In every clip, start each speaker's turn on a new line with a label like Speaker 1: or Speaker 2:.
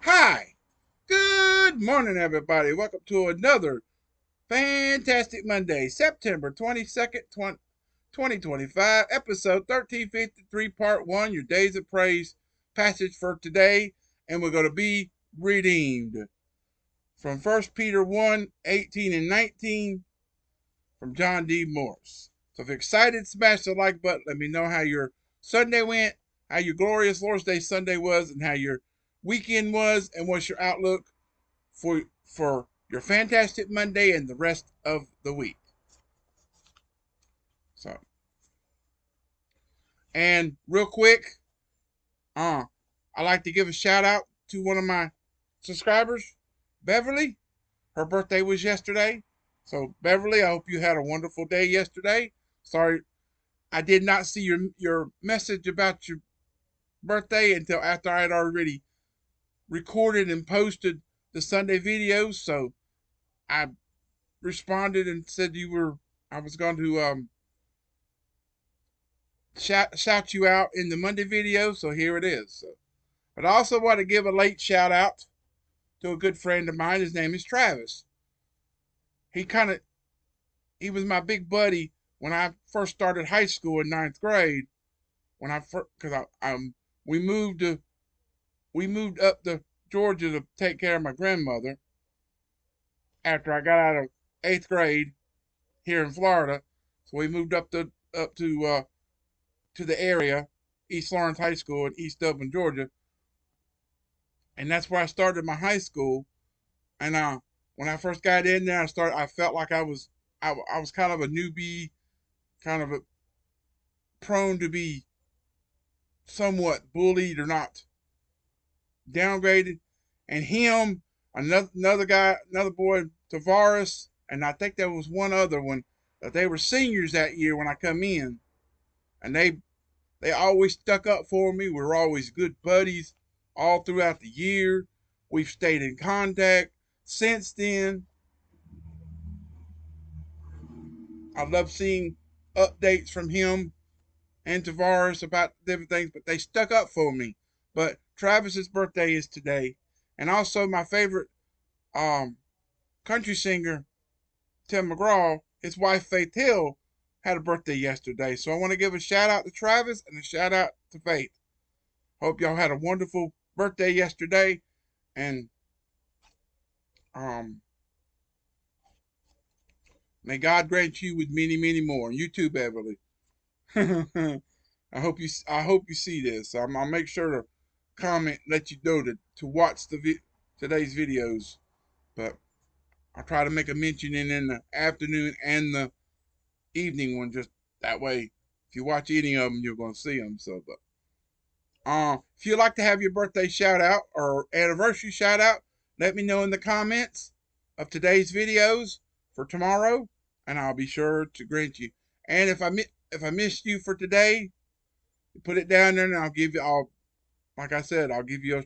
Speaker 1: Hi, good morning, everybody. Welcome to another fantastic Monday, September 22nd, 2025, episode 1353, part 1, your days of praise passage for today. And we're going to be redeemed from 1 Peter 1 18 and 19 from John D. Morse. So if you're excited, smash the like button. Let me know how your Sunday went, how your glorious Lord's Day Sunday was, and how your weekend was, and what's your outlook for your fantastic Monday and the rest of the week. So, and real quick, I like to give a shout out to one of my subscribers, Beverly. Her birthday was yesterday. So, Beverly, I hope you had a wonderful day yesterday. Sorry, I did not see your message about your birthday until after I had already recorded and posted the Sunday videos. So, I responded and said I was going to shout you out in the Monday video, so here it is. But I also want to give a late shout out to a good friend of mine. His name is Travis. He kind of he was my big buddy when I first started high school in ninth grade. When I first, because we moved to we moved up to Georgia to take care of my grandmother after I got out of eighth grade here in Florida. So we moved up to the area, East Lawrence High School in East Dublin, Georgia, and that's where I started my high school. And when I first got in there, I felt like I was kind of a newbie, kind of prone to be somewhat bullied or not downgraded. And him, another guy, another boy, Tavares, and I think there was one other one that they were seniors that year when I come in, and they always stuck up for me. We were always good buddies all throughout the year. We've stayed in contact since then. I love seeing updates from him and Tavares about different things, but they stuck up for me. But Travis's birthday is today, and also my favorite um, country singer, Tim McGraw, his wife Faith Hill, had a birthday yesterday. So I want to give a shout out to Travis and a shout out to Faith. Hope y'all had a wonderful birthday yesterday, and um, may God grant you with many, many more. You too, Beverly. I hope you see this. I'll make sure to comment, let you know to watch today's videos. But I'll try to make a mention in the afternoon and the evening one. Just that way, if you watch any of them, you're gonna see them. So, but if you'd like to have your birthday shout out or anniversary shout out, let me know in the comments of today's videos for tomorrow, and I'll be sure to grant you. And if I missed you for today, put it down there, and like I said, I'll give you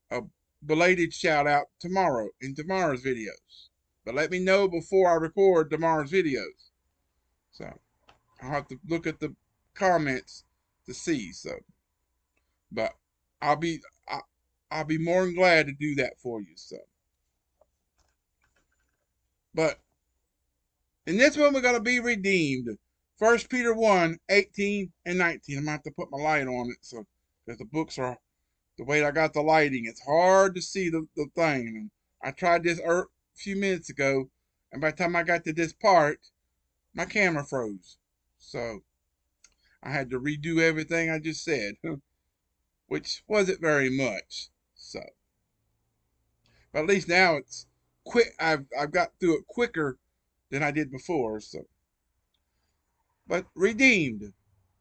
Speaker 1: a belated shout out tomorrow in tomorrow's videos. But let me know before I record tomorrow's videos. So I'll have to look at the comments to see. So, but I'll be I, I'll be more than glad to do that for you. So, but in this one we're gonna be redeemed. 1 Peter 1, 18 and 19. I'm gonna have to put my light on it so because the books are the way I got the lighting. It's hard to see the thing. And I tried this a few minutes ago, and by the time I got to this part, my camera froze. So I had to redo everything I just said, which wasn't very much. So, but at least now it's quick. I've got through it quicker than I did before. So, but redeemed.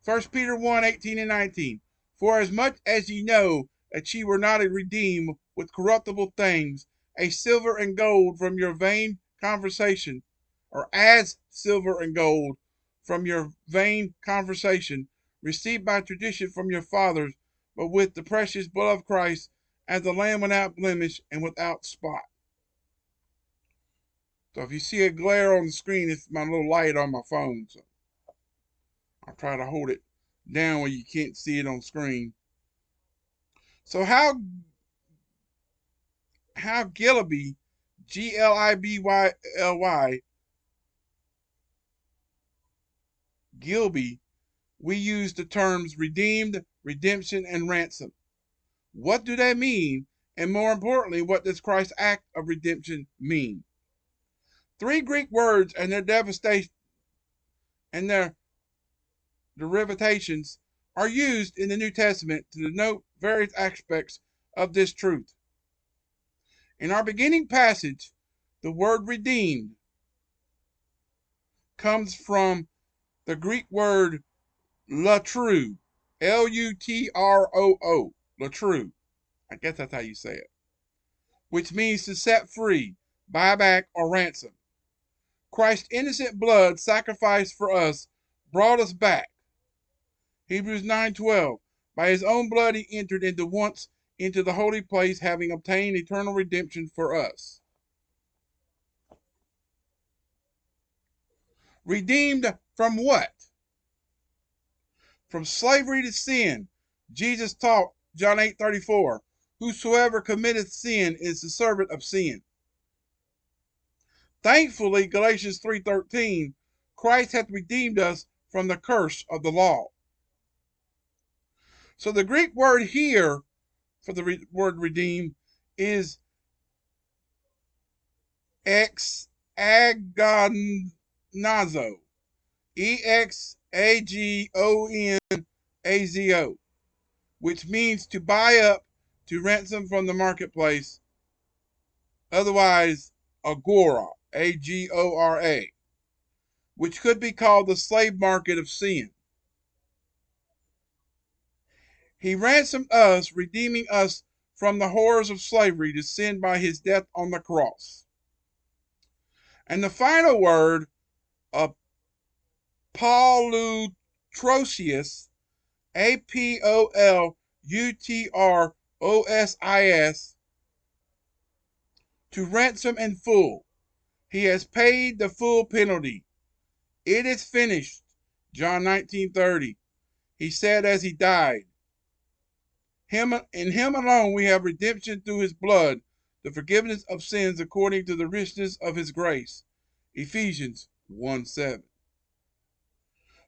Speaker 1: 1 Peter 1, 18 and 19. For as much as ye know that ye were not redeemed with corruptible things, a silver and gold from your vain conversation, or as silver and gold from your vain conversation, received by tradition from your fathers, but with the precious blood of Christ, as the Lamb without blemish and without spot. So if you see a glare on the screen, it's my little light on my phone. So I'll try to hold it down where you can't see it on screen. So how Gilby, Glibly, Gilby, we use the terms redeemed, redemption, and ransom. What do they mean? And more importantly, what does Christ's act of redemption mean? Three Greek words and their devastation and their derivations are used in the New Testament to denote various aspects of this truth. In our beginning passage, the word redeemed comes from the Greek word latroo, Lutroo, latroo. I guess that's how you say it, which means to set free, buy back, or ransom. Christ's innocent blood sacrificed for us brought us back. Hebrews 9:12. By his own blood he entered into once into the holy place, having obtained eternal redemption for us. Redeemed from what? From slavery to sin. Jesus taught, John 8:34, whosoever committeth sin is the servant of sin. Thankfully, Galatians 3:13, Christ hath redeemed us from the curse of the law. So the Greek word here for the word redeemed is exagonazo, Exagonazo, which means to buy up, to ransom from the marketplace, otherwise agora, Agora, which could be called the slave market of sin. He ransomed us, redeeming us from the horrors of slavery to sin by his death on the cross. And the final word, apolutrosis, Apolutrosis, to ransom in full. He has paid the full penalty. It is finished. John 19:30. He said as he died. In him alone we have redemption through his blood, the forgiveness of sins according to the richness of his grace. Ephesians 1:7.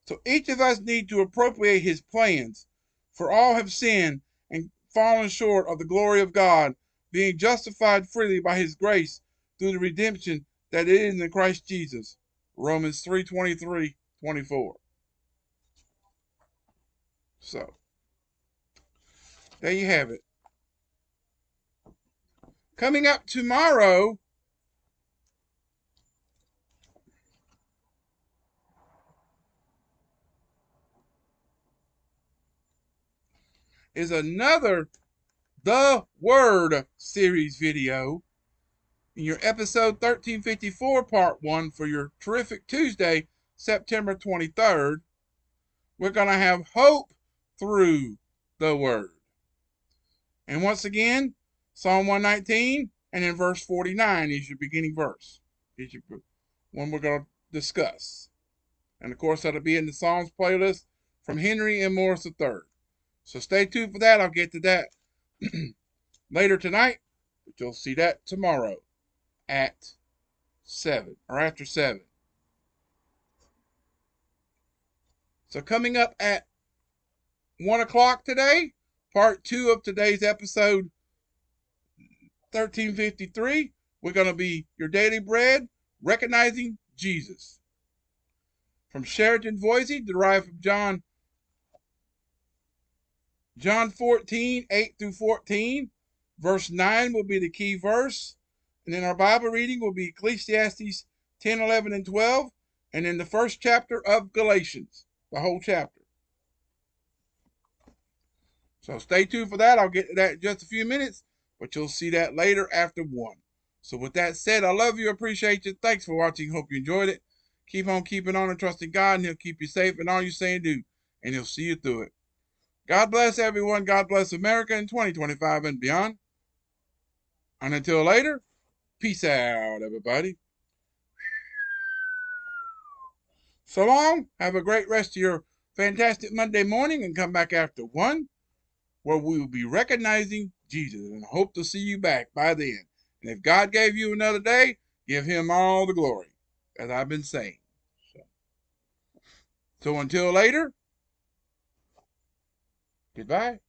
Speaker 1: So each of us need to appropriate his plans, for all have sinned and fallen short of the glory of God, being justified freely by his grace through the redemption that is in Christ Jesus. Romans 3:23-24. So, there you have it. Coming up tomorrow is another The Word series video in your episode 1354 part 1 for your terrific Tuesday, September 23rd. We're going to have hope through the Word. And once again, Psalm 119 and in verse 49 is your beginning verse. Is your one we're going to discuss. And of course, that'll be in the Psalms playlist from Henry and Morris III. So stay tuned for that. I'll get to that later tonight, but you'll see that tomorrow at 7 or after 7. So coming up at 1 o'clock today, part 2 of today's episode 1353, we're going to be your daily bread, recognizing Jesus. From Sheraton Voisey, derived from John 14, 8-14. Verse 9 will be the key verse. And then our Bible reading will be Ecclesiastes 10, 11, and 12. And then the first chapter of Galatians, the whole chapter. So stay tuned for that. I'll get to that in just a few minutes, but you'll see that later after 1. So with that said, I love you, appreciate you. Thanks for watching. Hope you enjoyed it. Keep on keeping on and trusting God, and he'll keep you safe in all you say and do, and he'll see you through it. God bless everyone. God bless America in 2025 and beyond. And until later, peace out, everybody. So long. Have a great rest of your fantastic Monday morning, and come back after 1, where we will be recognizing Jesus, and hope to see you back by then. And if God gave you another day, give him all the glory, as I've been saying. So until later, goodbye.